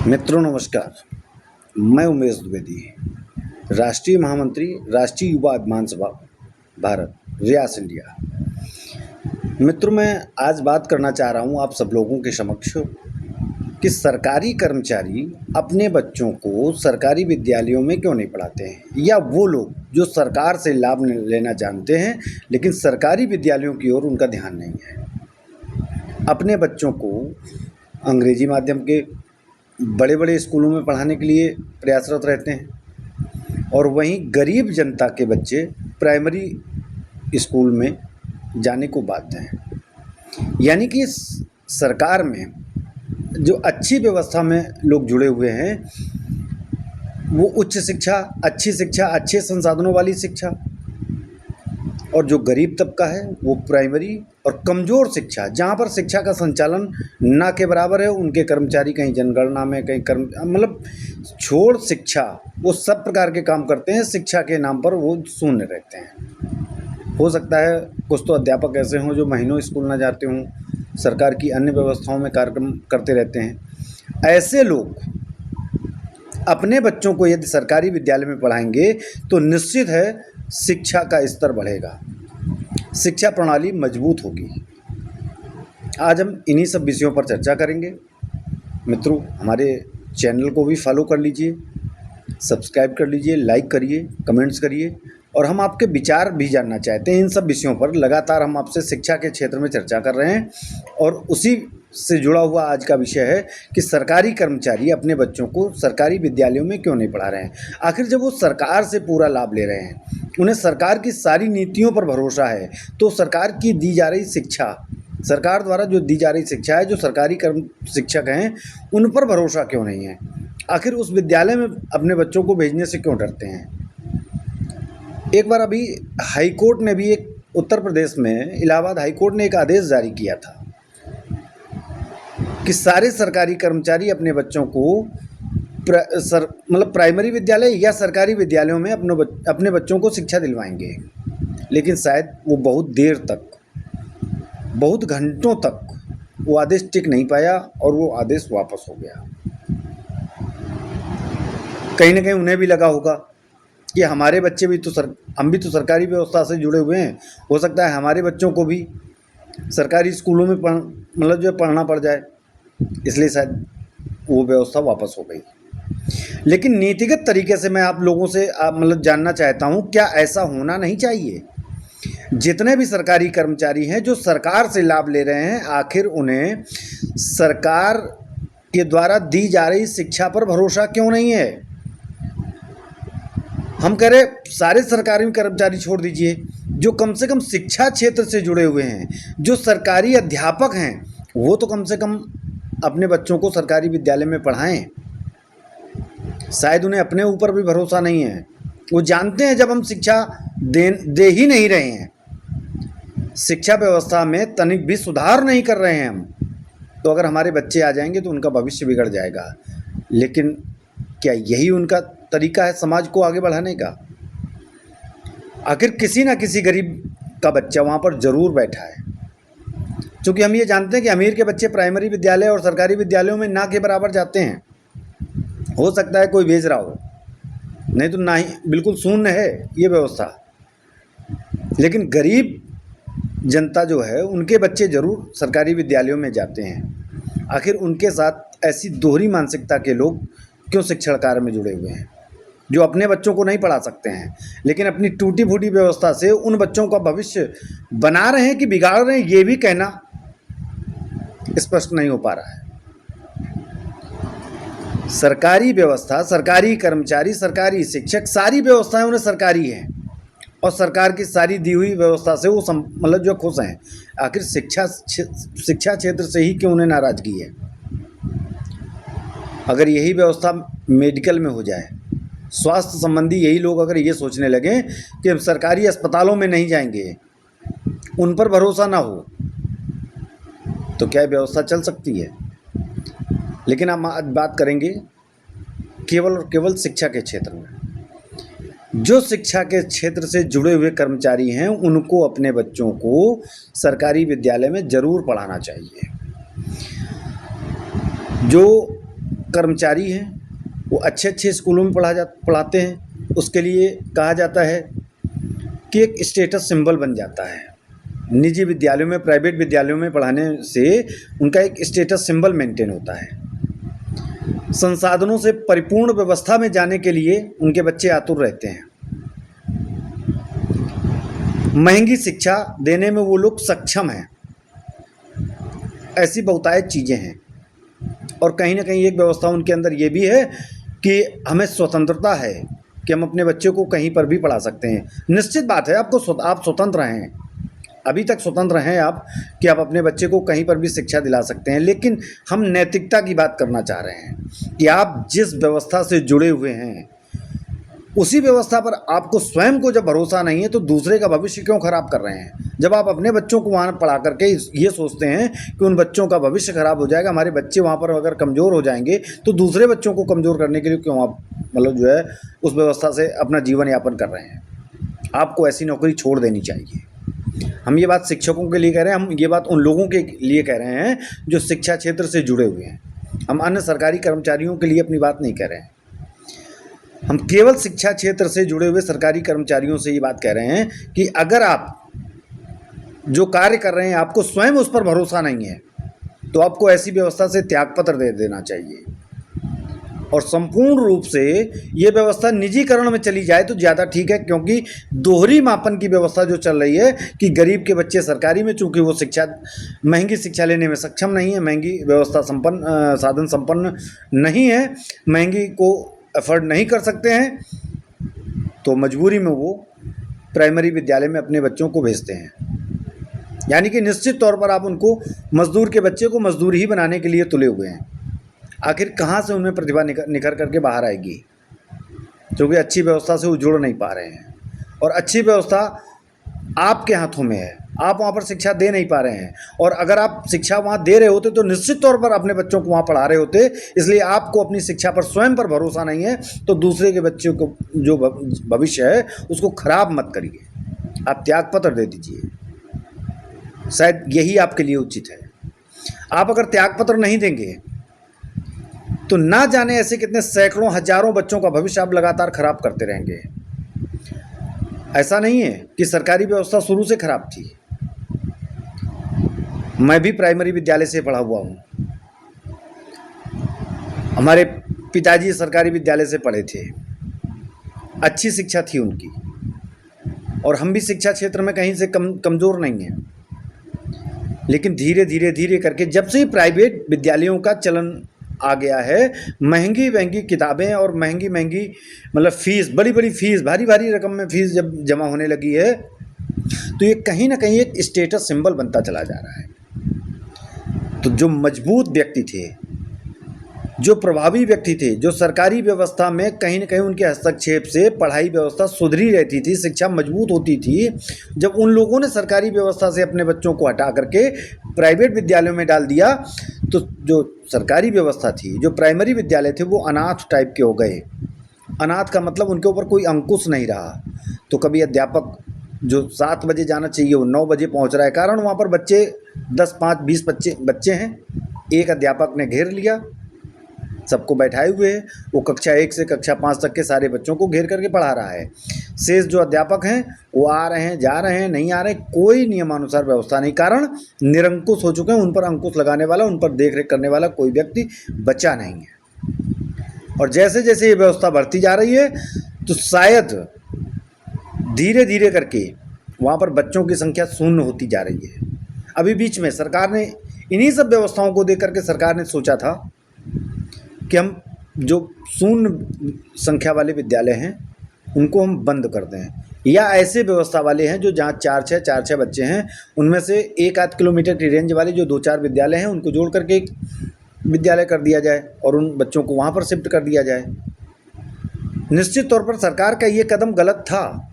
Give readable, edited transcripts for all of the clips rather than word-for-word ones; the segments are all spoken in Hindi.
मित्रों नमस्कार। मैं उमेश द्विवेदी, राष्ट्रीय महामंत्री, राष्ट्रीय युवा अभिमान सभा भारत, रियास इंडिया। मित्रों, मैं आज बात करना चाह रहा हूँ आप सब लोगों के समक्ष कि सरकारी कर्मचारी अपने बच्चों को सरकारी विद्यालयों में क्यों नहीं पढ़ाते हैं, या वो लोग जो सरकार से लाभ लेना जानते हैं लेकिन सरकारी विद्यालयों की ओर उनका ध्यान नहीं है। अपने बच्चों को अंग्रेजी माध्यम के बड़े बड़े स्कूलों में पढ़ाने के लिए प्रयासरत रहते हैं और वहीं गरीब जनता के बच्चे प्राइमरी स्कूल में जाने को बाध्य हैं। यानी कि सरकार में जो अच्छी व्यवस्था में लोग जुड़े हुए हैं वो उच्च शिक्षा, अच्छे संसाधनों वाली शिक्षा, और जो गरीब तबका है वो प्राइमरी और कमज़ोर शिक्षा, जहाँ पर शिक्षा का संचालन ना के बराबर है, उनके कर्मचारी कहीं जनगणना में, कहीं मतलब छोड़ शिक्षा, वो सब प्रकार के काम करते हैं, शिक्षा के नाम पर वो शून्य रहते हैं। हो सकता है कुछ तो अध्यापक ऐसे हों जो महीनों स्कूल ना जाते हों, सरकार की अन्य व्यवस्थाओं में कार्यक्रम करते रहते हैं। ऐसे लोग अपने बच्चों को यदि सरकारी विद्यालय में पढ़ाएंगे तो निश्चित है शिक्षा का स्तर बढ़ेगा, शिक्षा प्रणाली मजबूत होगी। आज हम इन्हीं सब विषयों पर चर्चा करेंगे। मित्रों, हमारे चैनल को भी फॉलो कर लीजिए, सब्सक्राइब कर लीजिए, लाइक करिए, कमेंट्स करिए, और हम आपके विचार भी जानना चाहते हैं इन सब विषयों पर। लगातार हम आपसे शिक्षा के क्षेत्र में चर्चा कर रहे हैं और उसी से जुड़ा हुआ आज का विषय है कि सरकारी कर्मचारी अपने बच्चों को सरकारी विद्यालयों में क्यों नहीं पढ़ा रहे हैं। आखिर जब वो सरकार से पूरा लाभ ले रहे हैं, उन्हें सरकार की सारी नीतियों पर भरोसा है, तो सरकार की दी जा रही शिक्षा, सरकार द्वारा जो दी जा रही शिक्षा है, जो सरकारी कर्म शिक्षक हैं उन पर भरोसा क्यों नहीं है। आखिर उस विद्यालय में अपने बच्चों को भेजने से क्यों डरते हैं। एक बार अभी हाई कोर्ट ने भी, एक उत्तर प्रदेश में इलाहाबाद हाई कोर्ट ने एक आदेश जारी किया था कि सारे सरकारी कर्मचारी अपने बच्चों को मतलब प्राइमरी विद्यालय या सरकारी विद्यालयों में अपने बच्चों को शिक्षा दिलवाएंगे। लेकिन शायद वो बहुत देर तक, बहुत घंटों तक वो आदेश टिक नहीं पाया और वो आदेश वापस हो गया। कहीं ना कहीं उन्हें भी लगा होगा कि हमारे बच्चे भी तो हम भी तो सरकारी व्यवस्था से जुड़े हुए हैं, हो सकता है हमारे बच्चों को भी सरकारी स्कूलों में मतलब जो पढ़ना पड़ जाए, इसलिए शायद वो व्यवस्था वापस हो गई। लेकिन नीतिगत तरीके से मैं आप लोगों से मतलब जानना चाहता हूँ, क्या ऐसा होना नहीं चाहिए। जितने भी सरकारी कर्मचारी हैं जो सरकार से लाभ ले रहे हैं, आखिर उन्हें सरकार के द्वारा दी जा रही शिक्षा पर भरोसा क्यों नहीं है। हम कह रहे सारे सरकारी कर्मचारी छोड़ दीजिए, जो कम से कम शिक्षा क्षेत्र से जुड़े हुए हैं, जो सरकारी अध्यापक हैं, वो तो कम से कम अपने बच्चों को सरकारी विद्यालय में पढ़ाएं। शायद उन्हें अपने ऊपर भी भरोसा नहीं है। वो जानते हैं जब हम शिक्षा दे ही नहीं रहे हैं, शिक्षा व्यवस्था में तनिक भी सुधार नहीं कर रहे हैं हम, तो अगर हमारे बच्चे आ जाएंगे तो उनका भविष्य बिगड़ जाएगा। लेकिन क्या यही उनका तरीका है समाज को आगे बढ़ाने का। आखिर किसी ना किसी गरीब का बच्चा वहाँ पर ज़रूर बैठा है। क्योंकि हम ये जानते हैं कि अमीर के बच्चे प्राइमरी विद्यालय और सरकारी विद्यालयों में ना के बराबर जाते हैं। हो सकता है कोई भेज रहा हो, नहीं तो ना ही, बिल्कुल शून्य है ये व्यवस्था। लेकिन गरीब जनता जो है, उनके बच्चे ज़रूर सरकारी विद्यालयों में जाते हैं। आखिर उनके साथ ऐसी दोहरी मानसिकता के लोग क्यों शिक्षण कार्य में जुड़े हुए हैं, जो अपने बच्चों को नहीं पढ़ा सकते हैं, लेकिन अपनी टूटी फूटी व्यवस्था से उन बच्चों का भविष्य बना रहे हैं कि बिगाड़ रहे हैं, ये भी कहना स्पष्ट नहीं हो पा रहा है। सरकारी व्यवस्था, सरकारी कर्मचारी, सरकारी शिक्षक, सारी व्यवस्थाएं उन्हें सरकारी हैं और सरकार की सारी दी हुई व्यवस्था से वो मतलब जो खुश हैं। आखिर शिक्षा क्षेत्र से ही क्यों उन्हें नाराज़गी है। अगर यही व्यवस्था मेडिकल में हो जाए, स्वास्थ्य संबंधी यही लोग अगर ये सोचने लगें कि हम सरकारी अस्पतालों में नहीं जाएंगे, उन पर भरोसा ना हो, तो क्या व्यवस्था चल सकती है। लेकिन हम आज बात करेंगे केवल और केवल शिक्षा के क्षेत्र में। जो शिक्षा के क्षेत्र से जुड़े हुए कर्मचारी हैं, उनको अपने बच्चों को सरकारी विद्यालय में ज़रूर पढ़ाना चाहिए। जो कर्मचारी हैं वो अच्छे अच्छे स्कूलों में पढ़ाते हैं, उसके लिए कहा जाता है कि एक स्टेटस सिंबल बन जाता है। निजी विद्यालयों में, प्राइवेट विद्यालयों में पढ़ाने से उनका एक स्टेटस सिंबल मेंटेन होता है। संसाधनों से परिपूर्ण व्यवस्था में जाने के लिए उनके बच्चे आतुर रहते हैं। महंगी शिक्षा देने में वो लोग सक्षम हैं। ऐसी बहुतायत चीज़ें हैं। और कहीं ना कहीं एक व्यवस्था उनके अंदर ये भी है कि हमें स्वतंत्रता है कि हम अपने बच्चे को कहीं पर भी पढ़ा सकते हैं। निश्चित बात है, आप स्वतंत्र हैं, अभी तक स्वतंत्र हैं आप कि आप अपने बच्चे को कहीं पर भी शिक्षा दिला सकते हैं। लेकिन हम नैतिकता की बात करना चाह रहे हैं कि आप जिस व्यवस्था से जुड़े हुए हैं उसी व्यवस्था पर आपको स्वयं को जब भरोसा नहीं है तो दूसरे का भविष्य क्यों खराब कर रहे हैं। जब आप अपने बच्चों को वहाँ पढ़ा करके ये सोचते हैं कि उन बच्चों का भविष्य खराब हो जाएगा, हमारे बच्चे वहाँ पर अगर कमज़ोर हो जाएंगे, तो दूसरे बच्चों को कमज़ोर करने के लिए क्यों आप जो है उस व्यवस्था से अपना जीवन यापन कर रहे हैं। आपको ऐसी नौकरी छोड़ देनी चाहिए। हम ये बात शिक्षकों के लिए कह रहे हैं, हम ये बात उन लोगों के लिए कह रहे हैं जो शिक्षा क्षेत्र से जुड़े हुए हैं। हम अन्य सरकारी कर्मचारियों के लिए अपनी बात नहीं कह रहे हैं। हम केवल शिक्षा क्षेत्र से जुड़े हुए सरकारी कर्मचारियों से ये बात कह रहे हैं कि अगर आप जो कार्य कर रहे हैं आपको स्वयं उस पर भरोसा नहीं है तो आपको ऐसी व्यवस्था से त्यागपत्र दे देना चाहिए और संपूर्ण रूप से ये व्यवस्था निजीकरण में चली जाए तो ज़्यादा ठीक है। क्योंकि दोहरी मापन की व्यवस्था जो चल रही है कि गरीब के बच्चे सरकारी में, चूँकि वो महंगी शिक्षा लेने में सक्षम नहीं है, महंगी व्यवस्था साधन संपन्न नहीं है, महंगी को अफोर्ड नहीं कर सकते हैं, तो मजबूरी में वो प्राइमरी विद्यालय में अपने बच्चों को भेजते हैं। यानी कि निश्चित तौर पर आप उनको मजदूर के बच्चे को मजदूर ही बनाने के लिए तुले हुए हैं। आखिर कहाँ से उनमें प्रतिभा निखर करके बाहर आएगी, क्योंकि अच्छी व्यवस्था से वो जुड़ नहीं पा रहे हैं। और अच्छी व्यवस्था आपके हाथों में है, आप वहाँ पर शिक्षा दे नहीं पा रहे हैं। और अगर आप शिक्षा वहाँ दे रहे होते तो निश्चित तौर पर अपने बच्चों को वहाँ पढ़ा रहे होते। इसलिए आपको अपनी शिक्षा पर स्वयं पर भरोसा नहीं है तो दूसरे के बच्चों को जो भविष्य है उसको खराब मत करिए, आप त्यागपत्र दे दीजिए। शायद यही आपके लिए उचित है। आप अगर त्यागपत्र नहीं देंगे तो ना जाने ऐसे कितने सैकड़ों हजारों बच्चों का भविष्य आप लगातार खराब करते रहेंगे। ऐसा नहीं है कि सरकारी व्यवस्था शुरू से खराब थी। मैं भी प्राइमरी विद्यालय से पढ़ा हुआ हूँ। हमारे पिताजी सरकारी विद्यालय से पढ़े थे, अच्छी शिक्षा थी उनकी, और हम भी शिक्षा क्षेत्र में कहीं से कमज़ोर नहीं हैं। लेकिन धीरे धीरे करके जब से प्राइवेट विद्यालयों का चलन आ गया है, महंगी किताबें और महंगी मतलब फ़ीस, बड़ी फ़ीस, भारी रकम में फ़ीस जब जमा होने लगी है तो ये कहीं ना कहीं एक स्टेटस सिंबल बनता चला जा रहा है। तो जो मजबूत व्यक्ति थे, जो प्रभावी व्यक्ति थे, जो सरकारी व्यवस्था में कहीं ना कहीं उनके हस्तक्षेप से पढ़ाई व्यवस्था सुधरी रहती थी, शिक्षा मजबूत होती थी, जब उन लोगों ने सरकारी व्यवस्था से अपने बच्चों को हटा करके प्राइवेट विद्यालयों में डाल दिया तो जो सरकारी व्यवस्था थी, जो प्राइमरी विद्यालय थे, वो अनाथ टाइप के हो गए। अनाथ का मतलब उनके ऊपर कोई अंकुश नहीं रहा। तो कभी अध्यापक जो 7 बजे जाना चाहिए वो 9 बजे पहुंच रहा है, कारण वहाँ पर बच्चे 10, 5, 20 बच्चे हैं। एक अध्यापक ने घेर लिया, सबको बैठाए हुए है, वो कक्षा 1 से कक्षा 5 तक के सारे बच्चों को घेर करके पढ़ा रहा है। शेष जो अध्यापक हैं वो आ रहे हैं, जा रहे हैं, नहीं आ रहे, कोई नियमानुसार व्यवस्था नहीं, कारण निरंकुश हो चुके हैं। उन पर अंकुश लगाने वाला, उन पर देख रेख करने वाला कोई व्यक्ति बचा नहीं है। और जैसे जैसे ये व्यवस्था बढ़ती जा रही है तो शायद धीरे करके वहाँ पर बच्चों की संख्या शून्य होती जा रही है। अभी बीच में सरकार ने इन्हीं सब व्यवस्थाओं को देख करके सरकार ने सोचा था कि हम जो शून्य संख्या वाले विद्यालय हैं उनको हम बंद कर दें, या ऐसे व्यवस्था वाले हैं जो जहाँ 4-6 बच्चे हैं उनमें से 1-8 किलोमीटर की रेंज वाले जो 2-4 विद्यालय हैं उनको जोड़ करके एक विद्यालय कर दिया जाए और उन बच्चों को वहाँ पर शिफ्ट कर दिया जाए। निश्चित तौर पर सरकार का ये कदम गलत था,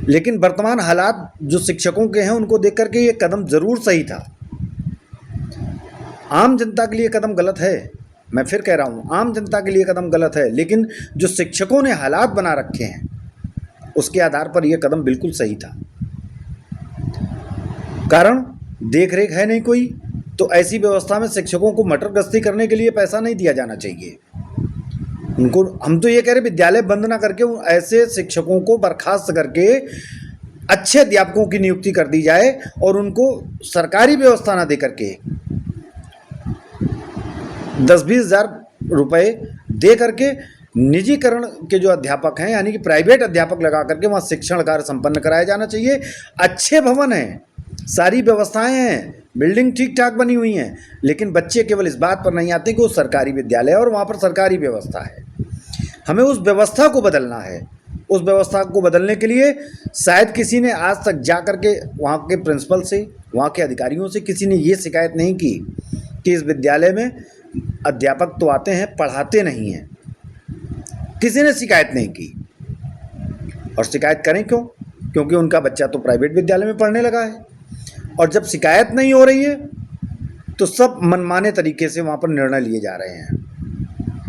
लेकिन वर्तमान हालात जो शिक्षकों के हैं उनको देख करके ये कदम ज़रूर सही था। आम जनता के लिए कदम गलत है, मैं फिर कह रहा हूँ, आम जनता के लिए कदम गलत है, लेकिन जो शिक्षकों ने हालात बना रखे हैं उसके आधार पर यह कदम बिल्कुल सही था। कारण देख रेख है नहीं कोई, तो ऐसी व्यवस्था में शिक्षकों को मटर गश्ती करने के लिए पैसा नहीं दिया जाना चाहिए। उनको हम तो ये कह रहे विद्यालय बंद ना करके ऐसे शिक्षकों को बर्खास्त करके अच्छे अध्यापकों की नियुक्ति कर दी जाए और उनको सरकारी व्यवस्था ना दे करके 10-20 हज़ार रुपये दे करके निजीकरण के जो अध्यापक हैं यानी कि प्राइवेट अध्यापक लगा करके वहाँ शिक्षण कार्य संपन्न कराया जाना चाहिए। अच्छे भवन हैं, सारी व्यवस्थाएं हैं, बिल्डिंग ठीक ठाक बनी हुई हैं, लेकिन बच्चे केवल इस बात पर नहीं आते कि वो सरकारी विद्यालय है और वहाँ पर सरकारी व्यवस्था है। हमें उस व्यवस्था को बदलना है। उस व्यवस्था को बदलने के लिए शायद किसी ने आज तक जा कर के वहाँ के प्रिंसिपल से, वहाँ के अधिकारियों से किसी ने ये शिकायत नहीं की कि इस विद्यालय में अध्यापक तो आते हैं, पढ़ाते नहीं हैं। किसी ने शिकायत नहीं की। और शिकायत करें क्यों? क्योंकि उनका बच्चा तो प्राइवेट विद्यालय में पढ़ने लगा है। और जब शिकायत नहीं हो रही है तो सब मनमाने तरीके से वहाँ पर निर्णय लिए जा रहे हैं।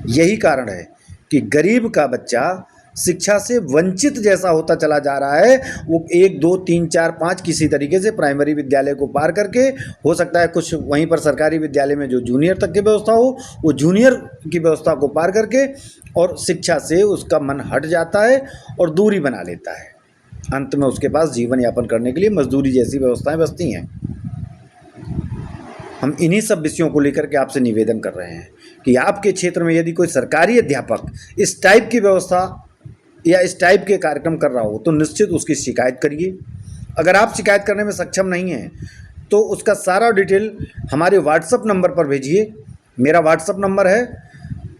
यही कारण है कि गरीब का बच्चा शिक्षा से वंचित जैसा होता चला जा रहा है। वो 1, 2, 3, 4, 5 किसी तरीके से प्राइमरी विद्यालय को पार करके, हो सकता है कुछ वहीं पर सरकारी विद्यालय में जो जूनियर तक की व्यवस्था हो, वो जूनियर की व्यवस्था को पार करके और शिक्षा से उसका मन हट जाता है और दूरी बना लेता है। अंत में उसके पास जीवन यापन करने के लिए मजदूरी जैसी व्यवस्थाएं बचती हैं। हम इन्हीं सब विषयों को लेकर के आपसे निवेदन कर रहे हैं कि आपके क्षेत्र में यदि कोई सरकारी अध्यापक इस टाइप की व्यवस्था या इस टाइप के कार्यक्रम कर रहा हो तो निश्चित उसकी शिकायत करिए। अगर आप शिकायत करने में सक्षम नहीं हैं तो उसका सारा डिटेल हमारे व्हाट्सएप नंबर पर भेजिए। मेरा व्हाट्सएप नंबर है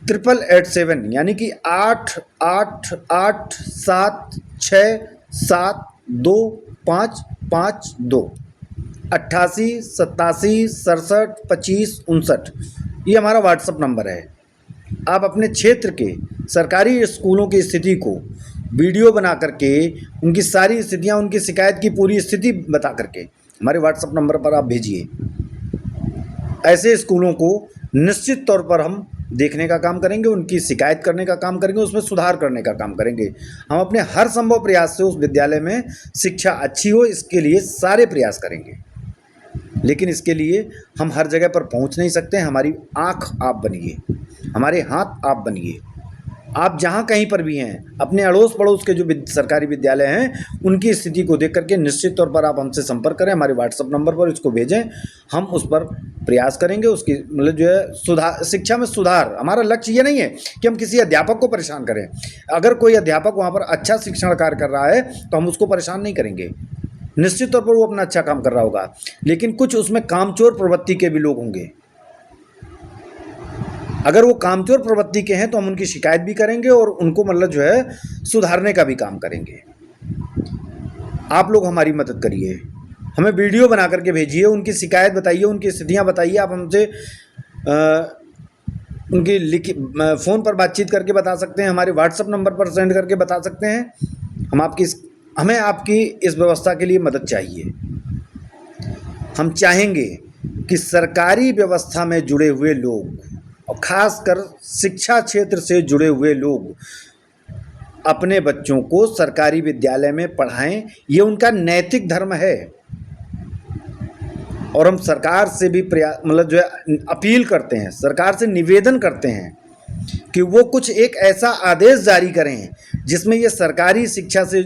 8887 यानी कि 8887672552 88 87 67 25 59। ये हमारा व्हाट्सएप नंबर है। आप अपने क्षेत्र के सरकारी स्कूलों की स्थिति को वीडियो बना करके, उनकी सारी स्थितियां, उनकी शिकायत की पूरी स्थिति बता करके हमारे व्हाट्सएप नंबर पर आप भेजिए। ऐसे स्कूलों को निश्चित तौर पर हम देखने का काम करेंगे, उनकी शिकायत करने का काम करेंगे, उसमें सुधार करने का काम करेंगे। हम अपने हर संभव प्रयास से उस विद्यालय में शिक्षा अच्छी हो, इसके लिए सारे प्रयास करेंगे। लेकिन इसके लिए हम हर जगह पर पहुंच नहीं सकते। हमारी आँख आप बनिए, हमारे हाथ आप बनिए। आप जहाँ कहीं पर भी हैं, अपने अड़ोस पड़ोस के जो सरकारी विद्यालय हैं उनकी स्थिति को देख करके निश्चित तौर पर आप हमसे संपर्क करें। हमारे व्हाट्सएप नंबर पर इसको भेजें, हम उस पर प्रयास करेंगे। उसकी मतलब जो है सुधार, शिक्षा में सुधार। हमारा लक्ष्य ये नहीं है कि हम किसी अध्यापक को परेशान करें। अगर कोई अध्यापक वहाँ पर अच्छा शिक्षण कार्य कर रहा है तो हम उसको परेशान नहीं करेंगे। निश्चित तौर पर वो अपना अच्छा काम कर रहा होगा, लेकिन कुछ उसमें कामचोर प्रवृत्ति के भी लोग होंगे। अगर वो कामचोर प्रवृत्ति के हैं तो हम उनकी शिकायत भी करेंगे और उनको मतलब जो है सुधारने का भी काम करेंगे। आप लोग हमारी मदद करिए, हमें वीडियो बना करके भेजिए, उनकी शिकायत बताइए, उनकी स्थितियां बताइए। आप हमसे उनकी फ़ोन पर बातचीत करके बता सकते हैं, हमारे व्हाट्सएप नंबर पर सेंड करके बता सकते हैं। हमें आपकी इस व्यवस्था के लिए मदद चाहिए। हम चाहेंगे कि सरकारी व्यवस्था में जुड़े हुए लोग और ख़ासकर शिक्षा क्षेत्र से जुड़े हुए लोग अपने बच्चों को सरकारी विद्यालय में पढ़ाएं। ये उनका नैतिक धर्म है। और हम सरकार से भी मतलब जो है अपील करते हैं, सरकार से निवेदन करते हैं कि वो कुछ एक ऐसा आदेश जारी करें जिसमें ये सरकारी शिक्षा से,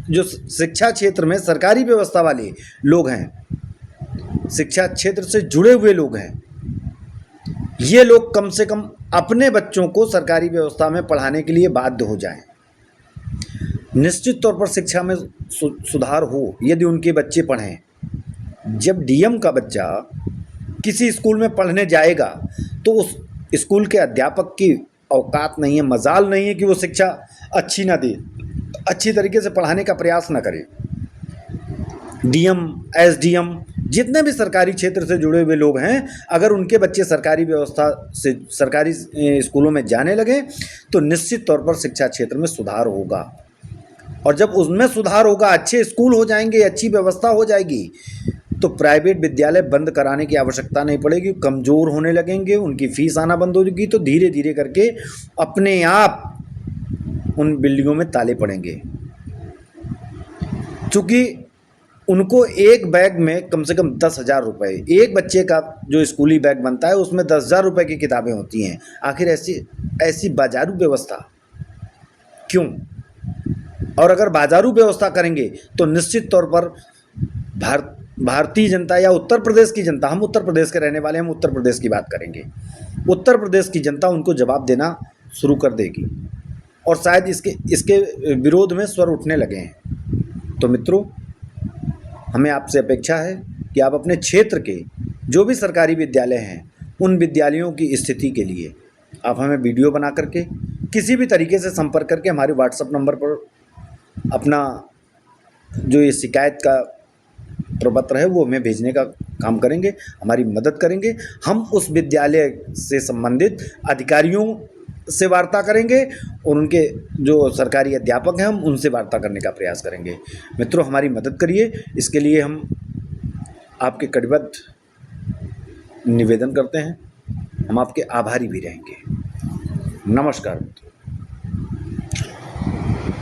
जो शिक्षा क्षेत्र में सरकारी व्यवस्था वाले लोग हैं, शिक्षा क्षेत्र से जुड़े हुए लोग हैं, ये लोग कम से कम अपने बच्चों को सरकारी व्यवस्था में पढ़ाने के लिए बाध्य हो जाएं। निश्चित तौर पर शिक्षा में सुधार हो यदि उनके बच्चे पढ़ें। जब डीएम का बच्चा किसी स्कूल में पढ़ने जाएगा तो उस स्कूल के अध्यापक की औकात नहीं है, मजाल नहीं है कि वो शिक्षा अच्छी ना दे, अच्छी तरीके से पढ़ाने का प्रयास ना करे। डीएम, एसडीएम, जितने भी सरकारी क्षेत्र से जुड़े हुए लोग हैं, अगर उनके बच्चे सरकारी व्यवस्था से सरकारी स्कूलों में जाने लगे तो निश्चित तौर पर शिक्षा क्षेत्र में सुधार होगा। और जब उसमें सुधार होगा, अच्छे स्कूल हो जाएंगे, अच्छी व्यवस्था हो जाएगी, तो प्राइवेट विद्यालय बंद कराने की आवश्यकता नहीं पड़ेगी। कमज़ोर होने लगेंगे, उनकी फीस आना बंद होगी, तो धीरे धीरे करके अपने आप उन बिल्डिंगों में ताले पड़ेंगे। चूँकि उनको एक बैग में कम से कम 10,000 रुपये, एक बच्चे का जो स्कूली बैग बनता है उसमें 10,000 रुपये की किताबें होती हैं। आखिर ऐसी ऐसी बाजारू व्यवस्था क्यों? और अगर बाजारू व्यवस्था करेंगे तो निश्चित तौर पर भारतीय जनता या उत्तर प्रदेश की जनता, हम उत्तर प्रदेश के रहने वाले, हम उत्तर प्रदेश की बात करेंगे, उत्तर प्रदेश की जनता उनको जवाब देना शुरू कर देगी और शायद इसके विरोध में स्वर उठने लगे हैं। तो मित्रों, हमें आपसे अपेक्षा है कि आप अपने क्षेत्र के जो भी सरकारी विद्यालय हैं उन विद्यालयों की स्थिति के लिए आप हमें वीडियो बना करके किसी भी तरीके से संपर्क करके हमारे व्हाट्सएप नंबर पर अपना जो ये शिकायत का प्रपत्र है वो हमें भेजने का काम करेंगे, हमारी मदद करेंगे। हम उस विद्यालय से संबंधित अधिकारियों से वार्ता करेंगे और उनके जो सरकारी अध्यापक हैं हम उनसे वार्ता करने का प्रयास करेंगे। मित्रों, हमारी मदद करिए, इसके लिए हम आपके कटिबद्ध निवेदन करते हैं। हम आपके आभारी भी रहेंगे। नमस्कार मित्रों।